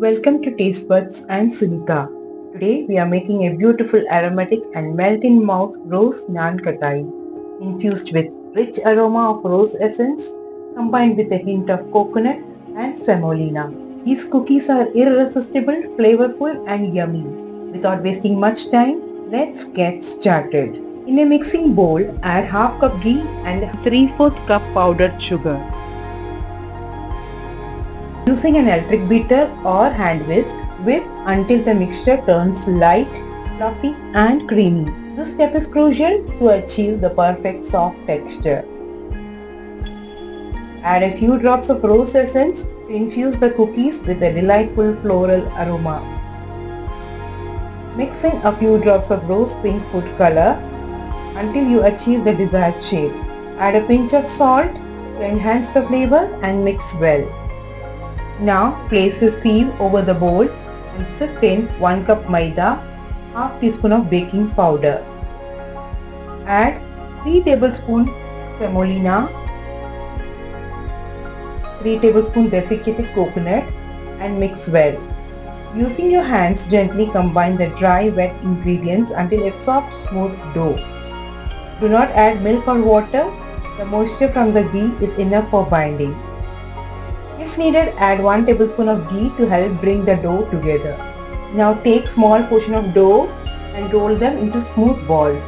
Welcome to Taste Buds and Sunita. Today we are making a beautiful aromatic and melt in mouth rose naan katai infused with rich aroma of rose essence combined with a hint of coconut and semolina. These cookies are irresistible, flavorful and yummy. Without wasting much time, let's get started. In a mixing bowl, add half cup ghee and 3/4 cup powdered sugar. Using an electric beater or hand whisk, whip until the mixture turns light, fluffy and creamy. This step is crucial to achieve the perfect soft texture. Add a few drops of rose essence to infuse the cookies with a delightful floral aroma. Mix in a few drops of rose pink food color until you achieve the desired shade. Add a pinch of salt to enhance the flavor and mix well. Now place a sieve over the bowl and sift in 1 cup maida, half teaspoon of baking powder. Add 3 tablespoons semolina, 3 tablespoons desiccated coconut and mix well. Using your hands, gently combine the dry wet ingredients until a soft smooth dough. Do not add milk or water. The moisture from the ghee is enough for binding. If needed, add 1 tablespoon of ghee to help bring the dough together. Now take small portion of dough and roll them into smooth balls.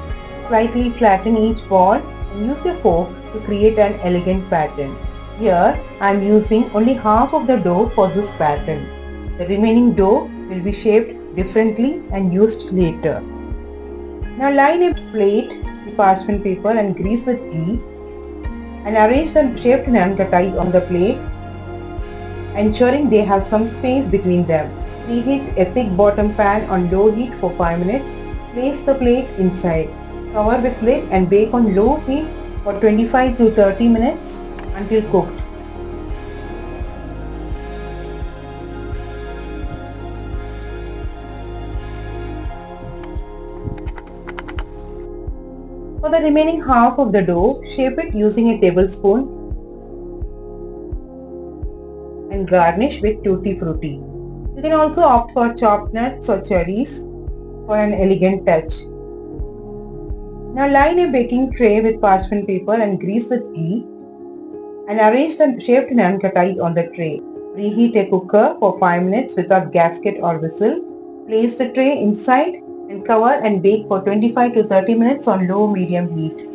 Slightly flatten each ball and use a fork to create an elegant pattern. Here I am using only half of the dough for this pattern. The remaining dough will be shaped differently and used later. Now line a plate with parchment paper and grease with ghee and arrange the shaped naan katai on the plate, ensuring they have some space between them. Preheat a thick bottom pan on low heat for 5 minutes. Place the plate inside. Cover with lid and bake on low heat for 25 to 30 minutes until cooked. For the remaining half of the dough, shape it using a tablespoon and garnish with tutti frutti. You can also opt for chopped nuts or cherries for an elegant touch. Now line a baking tray with parchment paper and grease with ghee and arrange the shaped naan katai on the tray. Preheat a cooker for 5 minutes without gasket or whistle. Place the tray inside and cover and bake for 25 to 30 minutes on low medium heat.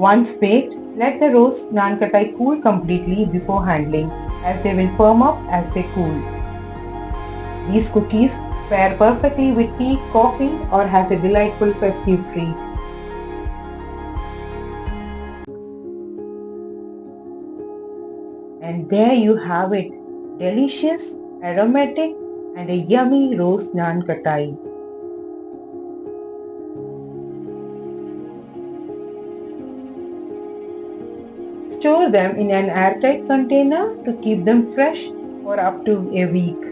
Once baked, let the roast naan katai cool completely before handling, as they will firm up as they cool. These cookies pair perfectly with tea, coffee or has a delightful festive treat. And there you have it, delicious, aromatic and a yummy roast naan katai. Store them in an airtight container to keep them fresh for up to a week.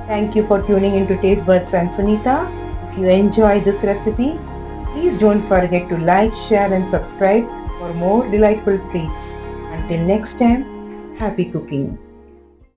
Thank you for tuning into Taste Buds and Sunita. If you enjoy this recipe, please don't forget to like, share and subscribe for more delightful treats. Until next time, happy cooking.